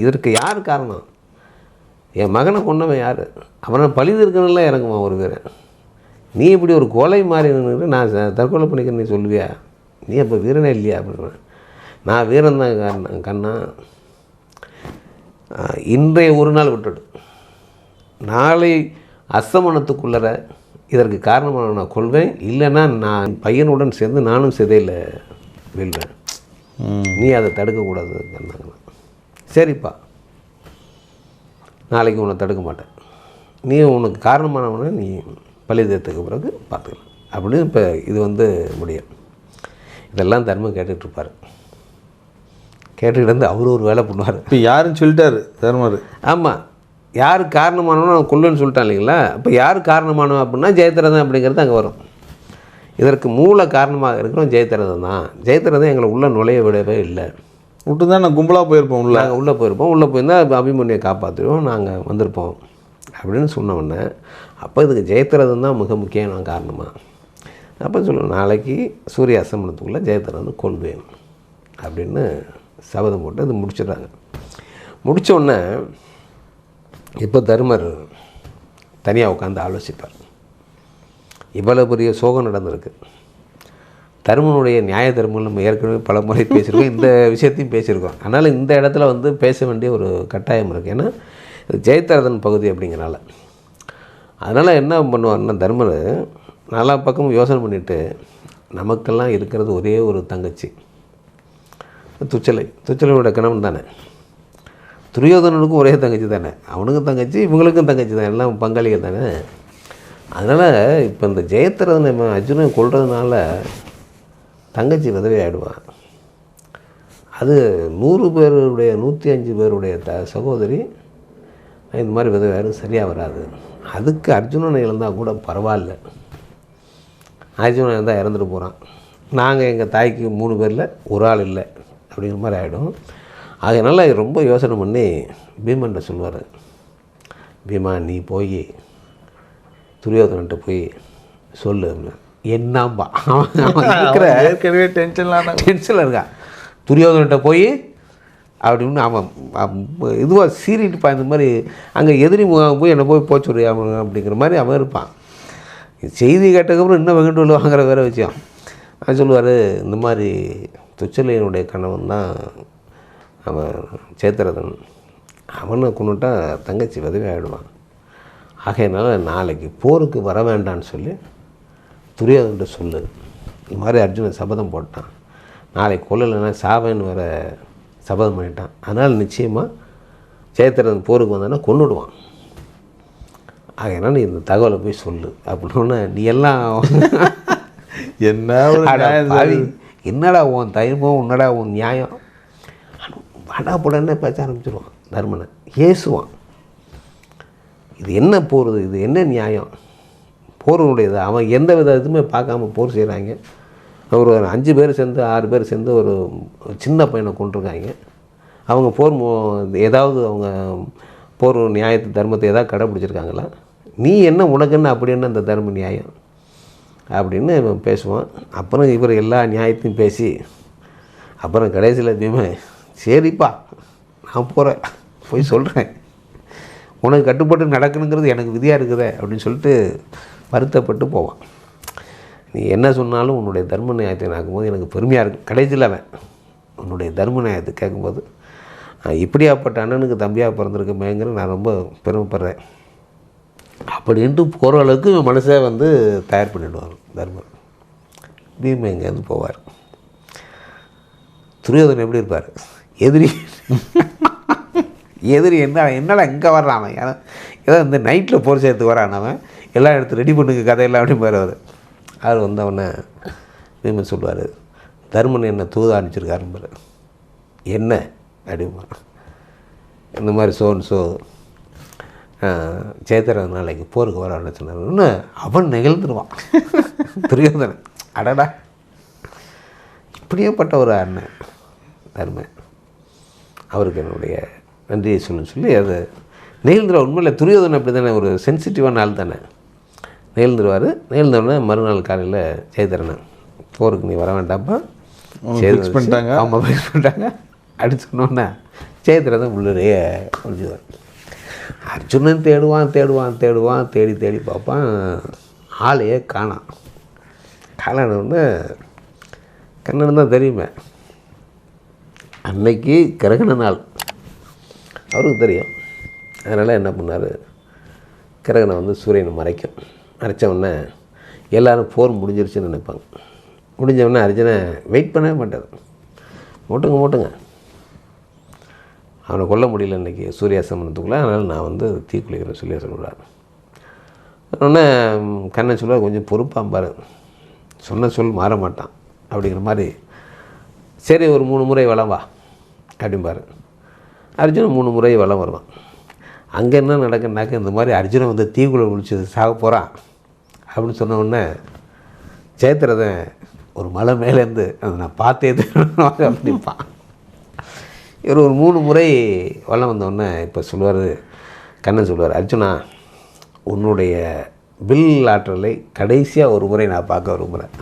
இதற்கு யார் காரணம்? என் மகனை கொண்டவன் யார்? அவனை பழிது இருக்கணும்லாம் இறங்குமா ஒரு பேர். நீ இப்படி ஒரு கொலை மாதிரி நின்று நான் தற்கொலை பண்ணிக்கிறேன் நீ சொல்லுவியா? நீ அப்போ வீரனே இல்லையா அப்படின்னா, நான் வீரன் தான் காரணம் கண்ணா. இன்றைய ஒரு நாள் விட்டுடு, நாளை அஸ்தமனத்துக்குள்ளற இதற்கு காரணமாக நான் கொள்வேன், இல்லைன்னா நான் பையனுடன் சேர்ந்து நானும் சிதையில் வீழ்வேன். நீ அதை தடுக்கக்கூடாது கண்ணா. சரிப்பா, நாளைக்கு உன்னை தடுக்க மாட்டேன், நீ உனக்கு காரணமானவனை நீ பள்ளிதத்துக்கு பிறகு பார்த்துக்கலாம் அப்படின்னு. இப்போ இது முடியும். இதெல்லாம் தர்மம் கேட்டுட்ருப்பார். கேட்டுக்கிட்டு வந்து அவர் ஒரு வேலை பண்ணுவார். இப்போ யாருன்னு சொல்லிட்டாரு தர்மர். ஆமாம், யார் காரணமானவனோ அவன் கொல்லுன்னு சொல்லிட்டான் இல்லைங்களா. இப்போ யார் காரணமானவன் அப்படின்னா ஜெயத்ரதன் அப்படிங்கிறது அங்கே வரும். இதற்கு மூல காரணமாக இருக்கிறோம் ஜெயத்ரதன் தான். ஜெயத்ரதன் எங்களை உள்ளே நுழைய விடவே இல்லை. விட்டு தான் நான் கும்பலாக போயிருப்போம். நாங்கள் உள்ளே போயிருப்போம். உள்ளே போயிருந்தால் அபிமன்யை காப்பாற்றுவோம், நாங்கள் வந்திருப்போம் அப்படின்னு சொன்னவொடனே, அப்போ இதுக்கு ஜெயத்ரதன் தான் மிக முக்கியமான காரணமாக. அப்போ சொல்லுவேன், நாளைக்கு சூரிய அஸ்தமனத்துக்குள்ளே ஜெயத்ரதன் கொள்வேன் அப்படின்னு சபதம் போட்டு அது முடிச்சிடுறாங்க. முடித்தோடனே இப்போ தருமர் தனியாக உட்காந்து ஆலோசிப்பார். இவ்வளோ பெரிய சோகம் நடந்திருக்கு. தருமனுடைய நியாய தர்மங்கள் நம்ம ஏற்கனவே பல முறை பேசியிருக்கோம், இந்த விஷயத்தையும் பேசியிருக்கோம். அதனால் இந்த இடத்துல பேச வேண்டிய ஒரு கட்டாயம் இருக்குது. ஏன்னா இது ஜெயத்ரதன் பகுதி அப்படிங்கிறனால. அதனால் என்ன பண்ணுவார்னா, தர்மர் நாலா பக்கமும் யோசனை பண்ணிவிட்டு, நமக்கெல்லாம் இருக்கிறது ஒரே ஒரு தங்கச்சி துச்சலை. துச்சலையோட கணவன் தானே. துரியோதனனுக்கும் ஒரே தங்கச்சி தானே, அவனுக்கும் தங்கச்சி இவங்களுக்கும் தங்கச்சி தான், எல்லாம் பங்காளிகள் தானே. அதனால் இப்போ இந்த ஜெயத்ரதனை அர்ஜுனனை கொள்றதுனால தங்கச்சி விதவை ஆகிடுவான். அது 100 பேருடைய 105 பேருடைய சகோதரி இந்த மாதிரி விதவையாரும் சரியாக வராது. அதுக்கு அர்ஜுனனை இழந்தால் கூட பரவாயில்ல, அர்ஜுனன் இருந்தால் இறந்துட்டு போகிறான், நாங்கள் எங்கள் தாய்க்கு 3 பேரில் ஒரு ஆள் இல்லை அப்படிங்கிற மாதிரி ஆகிடும். அதனால் ரொம்ப யோசனை பண்ணி பீமன்ட்ட சொல்லுவார், பீமா நீ போய் துரியோதனன்ட்ட போய் சொல்லு. என்னப்பா அவன் இருக்கிற ஏற்கனவே டென்ஷனில் இருக்கான். துரியோதனன்ட்ட போய் அப்படின்னு அவன் இதுவாக சீறிட்டு இந்த மாதிரி அங்கே எதிரி போய் என்னை போய் சொல்லு அவன் அப்படிங்கிற மாதிரி அவன் இருப்பான். செய்தி கேட்டதுக்கப்புறம் இன்னும் வெங்கட்டு வாங்குற வேறு விஷயம். அவன் சொல்லுவார், இந்த மாதிரி துச்சலையனுடைய கணவன் தான் அவன் ஜெயத்ரதன், அவனை கொண்டுட்டா தங்கச்சி விதவை ஆகிடுவான். ஆகையினால நாளைக்கு போருக்கு வர வேண்டான்னு சொல்லி துரியோதன்ட்ட சொல்லு. இந்த மாதிரி அர்ஜுனன் சபதம் போட்டான், நாளைக்கு கொல்லலைன்னா சாவேன்னு வேறு சபதம் பண்ணிட்டான். அதனால் நிச்சயமாக ஜெயத்ரதன் போருக்கு வந்தான்னா கொன்னுடுவான். ஆகையினால நீ இந்த தகவலை போய் சொல்லு அப்படின்னா, நீ எல்லாம் என்னடா உன் தைரியமோ உன்னடா உன் நியாயம் வாடா போடன்னு பேச ஆரம்பிச்சிடுவான். தர்மனை ஏசுவான். இது என்ன போர், இது என்ன நியாயம், போருடையது. அவன் எந்த வித இதுவுமே பார்க்காம போர் செய்கிறாங்க. ஒரு 5 பேர் சேர்ந்து 6 பேர் சேர்ந்து ஒரு சின்ன பையனை கொண்டிருக்காங்க. அவங்க போர் ஏதாவது அவங்க போர் நியாயத்தை தர்மத்தை ஏதாவது கடைப்பிடிச்சிருக்காங்களா? நீ என்ன உனக்கு என்ன அப்படி என்ன அந்த தர்ம நியாயம் அப்படின்னு இவன் பேசுவான். அப்புறம் இவர் எல்லா நியாயத்தையும் பேசி அப்புறம் கடைசியில் பீமை, சரிப்பா நான் போகிறேன், போய் சொல்கிறேன், உனக்கு கட்டுப்பட்டு நடக்கணுங்கிறது எனக்கு விதியாக இருக்குதே அப்படின்னு சொல்லிட்டு வருத்தப்பட்டு போவான். நீ என்ன சொன்னாலும் உன்னுடைய தர்ம நியாயத்தை நாக்கும்போது எனக்கு பெருமையாக இருக்கும். கடைசியில் அவன் உன்னுடைய தர்ம நியாயத்தை கேட்கும்போது, இப்படியாப்பட்ட அண்ணனுக்கு தம்பியாக பிறந்திருக்கமேங்கிற நான் ரொம்ப பெருமைப்படுறேன் அப்படின்ட்டு போகிற அளவுக்கு மனசே தயார் பண்ணிவிடுவார் தர்மர். பீமை எங்கேருந்து போவார். துரியோதனன் எப்படி இருப்பார்? எதிரி என்னடா இங்கே வர்றான் அவன், ஏதோ இந்த நைட்டில் போர் சேர்த்து வரான் அவன், எல்லாம் எடுத்து ரெடி பண்ணுங்க கதையெல்லாம் அப்படின்னு போயிடுவார். அவர் வந்தவொடனே பீமன் சொல்லுவார், தர்மன் என்ன தூதா அனுப்பிச்சிருக்காருன்னு. என்ன அப்படிமா, இந்த மாதிரி சோ ஜெயத்ரதன் நாளைக்கு போருக்கு வர சொன்னார்னு அவன் நிகழ்ந்துருவான். துரியோதனன் அடடா இப்படியேப்பட்ட ஒரு அண்ணன் தர்மன், அவருக்கு என்னுடைய நன்றியை சொல்லி அது நெகிழ்ந்துருவா. உண்மையில் துரியோதனன் அப்படி தானே, ஒரு சென்சிட்டிவான ஆள் தானே. நெகிழ்ந்துருவார். நெகிழ்ந்தோடனே மறுநாள் காலையில் ஜெயத்ரதன் போருக்கு நீ வர வேண்டாம்ப்பா, ஃபிக்ஸ் பண்ணிட்டாங்க. அவங்க ஃபிக்ஸ் பண்ணிட்டாங்க அப்படின்னு சொன்னோன்னே ஜெயத்ரதன் உள்ளேயே ஒழிஞ்சுவார். அர்ஜுனன் தேடி தேடி பார்ப்பான், ஆளையே காணாம். காணான்னு கண்ணன் தான் தெரியுமே, அன்னைக்கு கிரகண நாள் அவருக்கு தெரியும். அதனால் என்ன பண்ணார், கிரகணம் வந்து சூரியனை மறைச்ச உடனே எல்லோரும் போர் முடிஞ்சிருச்சுன்னு நினைப்பாங்க. முடிஞ்சவொடனே அர்ஜுனை வெயிட் பண்ணவே மாட்டார். மூட்டுங்க அவனை கொல்ல முடியல இன்றைக்கி சூரியாஸ்தமனத்துக்குள்ளே, அதனால் நான் வந்து தீ குளிக்கிறேன் சொல்லி சொல்கிறார். உடனே கண்ணன் சொல்லுவார், கொஞ்சம் பொறுப்பாம்பார், சொன்ன சொல் மாற மாட்டான் அப்படிங்கிற மாதிரி. சரி ஒரு 3 முறை வலம் வா அப்படிம்பார். அர்ஜுனன் 3 முறை வலம் வருவான். அங்கே என்ன நடக்குன்னாக்க, இந்த மாதிரி அர்ஜுனன் வந்து தீக்குள்ளே குளிச்சு சாக போகிறான் அப்படின்னு சொன்ன உடனே ஜெயத்ரதன் ஒரு மலை மேலேருந்து அதை நான் பார்த்தே அப்படிப்பான். இவர் ஒரு 3 முறை வளம் வந்தோடனே இப்போ சொல்லுவார், கண்ணன் சொல்லுவார், அர்ஜுனா உன்னுடைய வில் ஆற்றலை கடைசியாக ஒரு முறை நான் பார்க்க விரும்புகிறேன்,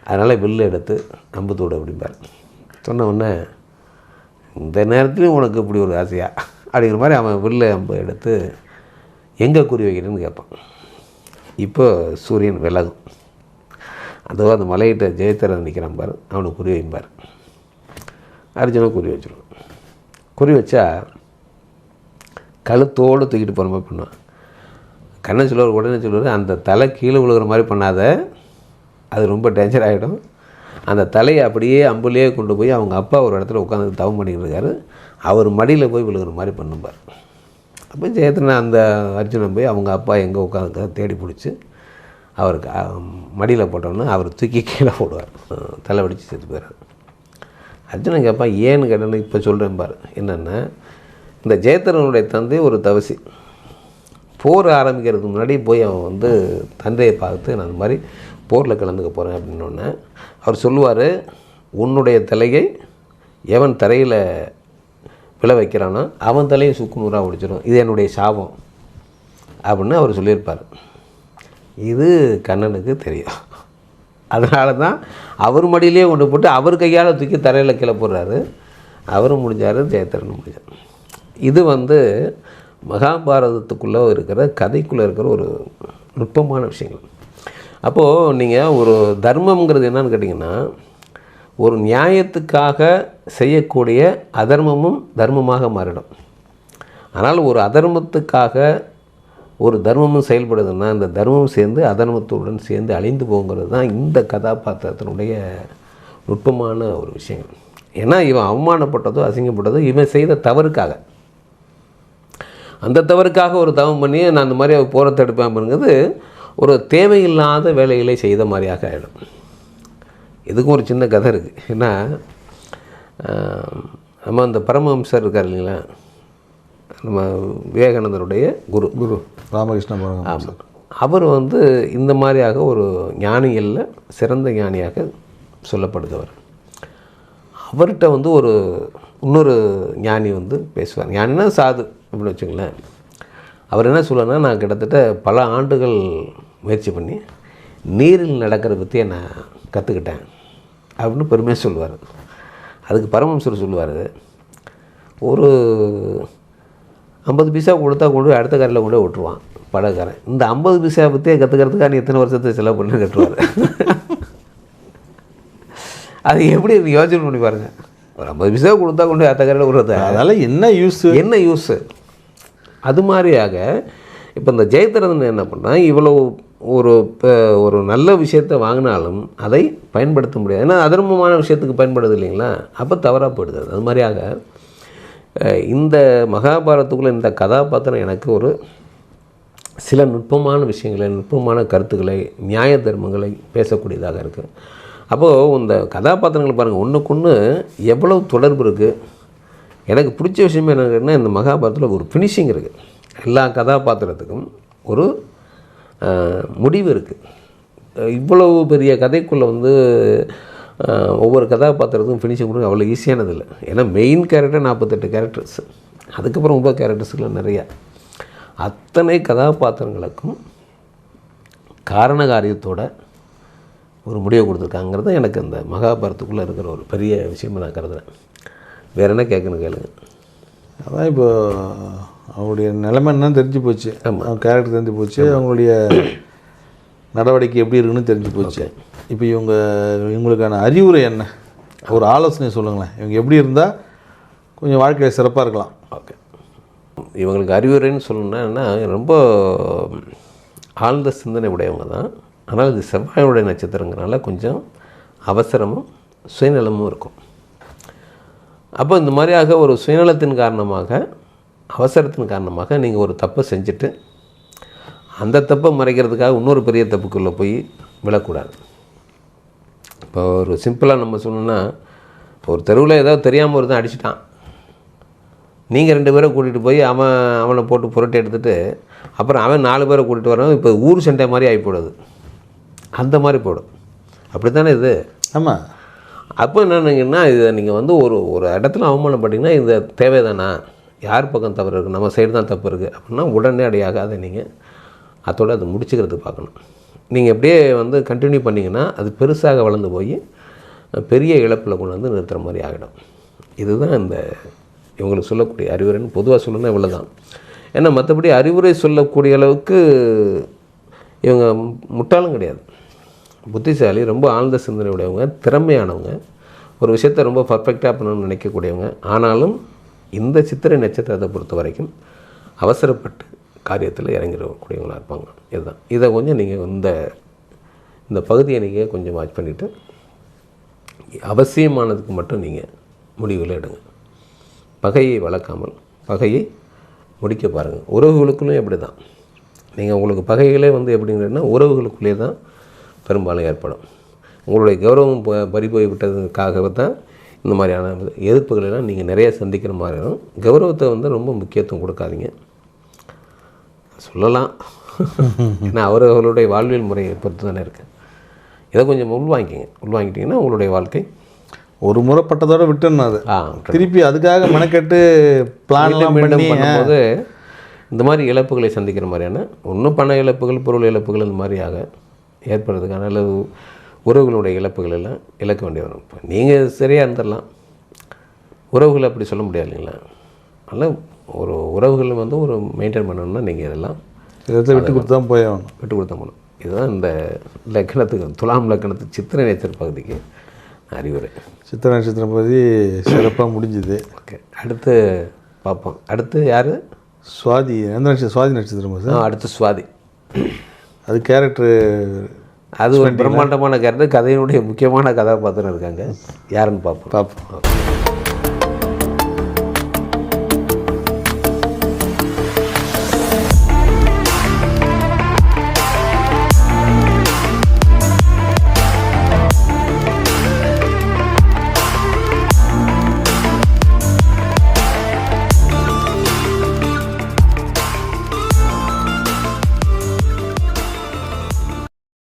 அதனால் வில்லு எடுத்து அம்பு தூடு அப்படிம்பார். சொன்ன உடனே இந்த நேரத்துலையும் உனக்கு இப்படி ஒரு ஆசையா அப்படிங்கிற மாதிரி அவன் வில்லு அம்பு எடுத்து எங்கே குறி வைக்கிறேன்னு கேட்பான். இப்போ சூரியன் விலகும். அதுவோ அந்த மலையிட்ட ஜெயத்ரதன் நிற்கிறான் பார், அவனுக்கு குறி வைப்பார். அர்ஜுனன் குறி வச்சிருவான். குறி வச்சா கழுத்தோடு தூக்கிட்டு போகிற மாதிரி பண்ணுவான். கண்ணன் சொல்லுவார், உடனே சொல்லுவார், அந்த தலை கீழே விழுகிற மாதிரி பண்ணாத, அது ரொம்ப டேஞ்சர் ஆகிடும். அந்த தலையை அப்படியே அம்புலேயே கொண்டு போய் அவங்க அப்பா ஒரு இடத்துல உட்காந்து தவம் பண்ணிக்கிட்டு இருக்காரு, அவர் மடியில் போய் விழுகிற மாதிரி பண்ணும்பார். அப்போ ஜெயத்ரதன் அந்த அர்ஜுனன் போய் அவங்க அப்பா எங்கே உட்காந்துக்க தேடி பிடிச்சி அவருக்கு மடியில் போட்டோன்னு அவர் தூக்கி கீழே போடுவார், தலை வெடித்து செத்து போயிடுறார். அர்ஜுனன் கேட்பான், ஏன்னு கேட்டேன்னு இப்போ சொல்கிறேன் பாரு. என்னென்னா, இந்த ஜெயத்ரதனுடைய தந்தை ஒரு தவசி, போர் ஆரம்பிக்கிறதுக்கு முன்னாடி போய் அவன் வந்து தந்தையை பார்த்து நான் அந்த மாதிரி போரில் கலந்துக்க போகிறேன் அப்படின்னோடனே அவர் சொல்லுவார், உன்னுடைய தலையை எவன் தரையில் விழ வைக்கிறானோ அவன் தலையும் சுக்கு நூறாக ஒடிச்சிடும், இது என்னுடைய சாபம் அப்படின்னு அவர் சொல்லியிருப்பார். இது கண்ணனுக்கு தெரியும். அதனால தான் அவர் மடியிலே கொண்டு போட்டு அவர் கையால் தூக்கி தரையில் கீழே போடுறாரு. அவரும் முடிஞ்சார், ஜெயத்ரனும் முடிஞ்சார். இது வந்து மகாபாரதத்துக்குள்ளே இருக்கிற கதைக்குள்ளே இருக்கிற ஒரு நுட்பமான விஷயங்கள். அப்போது நீங்கள் ஒரு தர்மம்ங்கிறது என்னன்னு கேட்டிங்கன்னா, ஒரு நியாயத்துக்காக செய்யக்கூடிய அதர்மமும் தர்மமாக மாறிடும். ஆனால் ஒரு அதர்மத்துக்காக ஒரு தர்மமும் செயல்படுதுன்னா, இந்த தர்மம் சேர்ந்து அதர்மத்துடன் சேர்ந்து அழிந்து போங்கிறது தான் இந்த கதாபாத்திரத்தினுடைய நுட்பமான ஒரு விஷயங்கள். ஏன்னா இவன் அவமானப்பட்டதோ அசிங்கப்பட்டதோ இவன் செய்த தவறுக்காக, அந்த தவறுக்காக ஒரு தவம் பண்ணி நான் அந்த மாதிரி போரை தடுப்பேன்ங்கிறது ஒரு தேவையில்லாத வேலைகளை செய்த மாதிரியாக ஆகிடும். இதுக்கும் ஒரு சின்ன கதை இருக்குது. ஏன்னா நம்ம அந்த பரமஹம்சர் இருக்கார் இல்லைங்களா, நம்ம விவேகானந்தருடைய குரு ராமகிருஷ்ண பரமஹம்சர். ஆமாம், அவர் வந்து இந்த மாதிரியாக ஒரு ஞானிகளில் சிறந்த ஞானியாக சொல்லப்படுகிறவர். அவர்கிட்ட வந்து இன்னொரு ஞானி வந்து பேசுவார். ஞானினா சாது அப்படின்னு வச்சுங்களேன். அவர் என்ன சொல்லுன்னா, நான் கிட்டத்தட்ட பல ஆண்டுகள் முயற்சி பண்ணி நீரில் நடக்கிற பற்றி நான் கற்றுக்கிட்டேன் அப்படின்னு பெருமையாக சொல்லுவார். அதுக்கு பரமஹம்சர் சொல்லுவார், ஒரு 50 பைசா கொடுத்தா கொண்டு போய் அடுத்த காரில் கொண்டு போய் விட்டுருவான் படகாரன். இந்த 50 பைசா பற்றியே கற்றுக்கிறதுக்காக நீ எத்தனை வருஷத்தை செலவு பண்ணி கட்டுவார். அது எப்படி யோசனை பண்ணி பாருங்கள். ஒரு 50 பைசா கொடுத்தா கொண்டு போய் அடுத்த காரில் விடுறது, அதனால் என்ன யூஸு. அது மாதிரியாக இப்போ இந்த ஜெயத்ரதன் என்ன பண்ணால், இவ்வளோ ஒரு நல்ல விஷயத்தை வாங்கினாலும் அதை பயன்படுத்த முடியாது. ஏன்னா அதர்மமான விஷயத்துக்கு பயன்படுது இல்லைங்களா, அப்போ தவறாக போயிடுது. அது மாதிரியாக இந்த மகாபாரதத்துக்குள்ளே இந்த கதாபாத்திரம் எனக்கு ஒரு சில நுட்பமான விஷயங்களை, நுட்பமான கருத்துக்களை, நியாய தர்மங்களை பேசக்கூடியதாக இருக்குது. அப்போது இந்த கதாபாத்திரங்கள் பாருங்கள், ஒன்றுக்கு ஒன்று எவ்வளோ தொடர்பு இருக்குது. எனக்கு பிடிச்ச விஷயமே என்னன்னா, இந்த மகாபாரதத்தில் ஒரு ஃபினிஷிங் இருக்குது. எல்லா கதாபாத்திரத்துக்கும் ஒரு முடிவு இருக்குது. இவ்வளவு பெரிய கதைக்குள்ளே வந்து ஒவ்வொரு கதாபாத்திரத்துக்கும் ஃபினிஷிங் கொடுக்க அவ்வளோ ஈஸியானதில்லை. ஏன்னா மெயின் கேரக்டர் 48 கேரக்டர்ஸ், அதுக்கப்புறம் உப கேரக்டர்ஸ்லாம் நிறையா. அத்தனை கதாபாத்திரங்களுக்கும் காரண காரியத்தோட ஒரு முடிவை கொடுத்துருக்காங்கிறது எனக்கு அந்த மகாபாரதத்துக்குள்ளே இருக்கிற ஒரு பெரிய விஷயமாக நான் கருதுகிறேன். வேறு என்ன கேட்கணும் கேளுங்க. அதான் இப்போ அவங்களுடைய நிலைமை என்னன்னு தெரிஞ்சு போச்சு, அவங்க கேரக்டர் தெரிஞ்சு போச்சு, அவங்களுடைய நடவடிக்கை எப்படி இருக்குன்னு தெரிஞ்சு போச்சு. இப்போ இவங்களுக்கான அறிவுரை என்ன, ஒரு ஆலோசனை சொல்லுங்களேன். இவங்க எப்படி இருந்தால் கொஞ்சம் வாழ்க்கையில் சிறப்பாக இருக்கலாம்? ஓகே, இவங்களுக்கு அறிவுரைன்னு சொல்லணுன்னா ரொம்ப ஆழ்ந்த சிந்தனை உடையவங்க தான். ஆனால் இது செவ்வாயுடைய நட்சத்திரங்கிறனால கொஞ்சம் அவசரமும் சுயநலமும் இருக்கும். அப்போ இந்த மாதிரியாக ஒரு சுயநலத்தின் காரணமாக, அவசரத்தின் காரணமாக நீங்கள் ஒரு தப்பை செஞ்சுட்டு அந்த தப்பை மறைக்கிறதுக்காக இன்னொரு பெரிய தப்புக்குள்ளே போய் விழக்கூடாது. இப்போ ஒரு சிம்பிளாக நம்ம சொல்லணுன்னா, ஒரு தெருவில் ஏதாவது தெரியாமல் ஒருத்தன் அடிச்சிட்டான், நீங்கள் 2 பேரை கூட்டிகிட்டு போய் அவனை போட்டு புரட்டி எடுத்துகிட்டு அப்புறம் அவன் 4 பேரை கூட்டிகிட்டு வரணும். இப்போ ஊர் சண்டை மாதிரி ஆகி போடுது, அந்த மாதிரி போடும். அப்படி தானே இது? ஆமாம். அப்போ என்னன்னா, இதை நீங்கள் வந்து ஒரு இடத்துல அவமானப்பட்டீங்கன்னா இது தேவைதானா, யார் பக்கம் தவறு இருக்குது, நம்ம சைடு தான் தப்பு இருக்குது அப்படின்னா உடனடியாக அதை நீங்கள் அதோடு அதை முடிச்சுக்கிறதுக்கு பார்க்கணும். நீங்கள் எப்படியே வந்து கண்டினியூ பண்ணிங்கன்னா அது பெருசாக வளர்ந்து போய் பெரிய இழப்பில் கொண்டு வந்து நிறுத்துகிற மாதிரி ஆகிடும். இதுதான் இந்த இவங்களுக்கு சொல்லக்கூடிய அறிவுரைன்னு பொதுவாக சொல்லணும்னா இவ்வளோ தான். ஏன்னா மற்றபடி அறிவுரை சொல்லக்கூடிய அளவுக்கு இவங்க முட்டாளும் கிடையாது, புத்திசாலி, ரொம்ப ஆழ்ந்த சிந்தனை உடையவங்க, திறமையானவங்க, ஒரு விஷயத்தை ரொம்ப பர்ஃபெக்டாக பண்ணணும்னு நினைக்கக்கூடியவங்க. ஆனாலும் இந்த சித்திரை நட்சத்திரத்தை பொறுத்த வரைக்கும் அவசரப்பட்டு காரியத்தில் இறங்கிடக்கூடியவங்களாக இருப்பாங்க. இதுதான். இதை கொஞ்சம் நீங்கள் இந்த பகுதியை நீங்கள் கொஞ்சம் வாட்ச் பண்ணிவிட்டு அவசியமானதுக்கு மட்டும் நீங்கள் முடிவுகளை எடுங்க. பகையை வளர்க்காமல் பகையை முடிக்க பாருங்கள். உறவுகளுக்குள்ளேயும் எப்படி தான், நீங்கள் உங்களுக்கு பகைகளே வந்து எப்படிங்கன்னா உறவுகளுக்குள்ளே தான் பெரும்பாலும் ஏற்படும். உங்களுடைய கௌரவம் பறிபோய் விட்டதுக்காகவே தான் இந்த மாதிரியான எதிர்ப்புகளெல்லாம் நீங்கள் நிறைய சந்திக்கிற மாதிரி இருக்கும். கௌரவத்தை வந்து ரொம்ப முக்கியத்துவம் கொடுக்காதீங்க சொல்லலாம். ஏன்னா அவர்களுடைய வாழ்வியல் முறையை பொறுத்து தானே இருக்குது. இதை கொஞ்சம் உள்வாங்கிட்டிங்கன்னா உங்களுடைய வாழ்க்கை ஒரு முறைப்பட்டதோடு விட்டுன்னு அது திருப்பி அதுக்காக மெனக்கெட்டு பிளான்லாம் பண்ணும்போது இந்த மாதிரி இழப்புகளை சந்திக்கிற மாதிரியான ஒன்றும் பண இழப்புகள், பொருள் இழப்புகள் இந்த மாதிரியாக ஏற்படுறதுக்கான அல்லது உறவுகளுடைய இழப்புகள் எல்லாம் இழக்க வேண்டிய வரும். இப்போ நீங்கள் சரியாக இருந்துடலாம், உறவுகளை அப்படி சொல்ல முடியாது இல்லைங்களா? அதனால் ஒரு உறவுகள் வந்து ஒரு மெயின்டைன் பண்ணணும்னா நீங்கள் இதெல்லாம் விட்டு கொடுத்து தான் போகணும், விட்டு கொடுத்தா போகணும். இதுதான் இந்த லக்கணத்துக்கு, துலாம் லக்கணத்துக்கு சித்திரை நட்சத்திர பகுதிக்கு அறிவுரை. சித்திரை நட்சத்திரம் பகுதி சிறப்பாக முடிஞ்சுது. ஓகே, அடுத்து பார்ப்போம். அடுத்து யார்? சுவாதி. எந்த நட்சத்திரம்? சுவாதி நட்சத்திரம் சார். அடுத்து சுவாதி. அது கேரக்டரு, அது ஒரு பிரம்மாண்டமான கேரக்டர், கதையினுடைய முக்கியமான கதாபாத்திரம் இருக்காங்க. யாருன்னு பார்ப்போம்.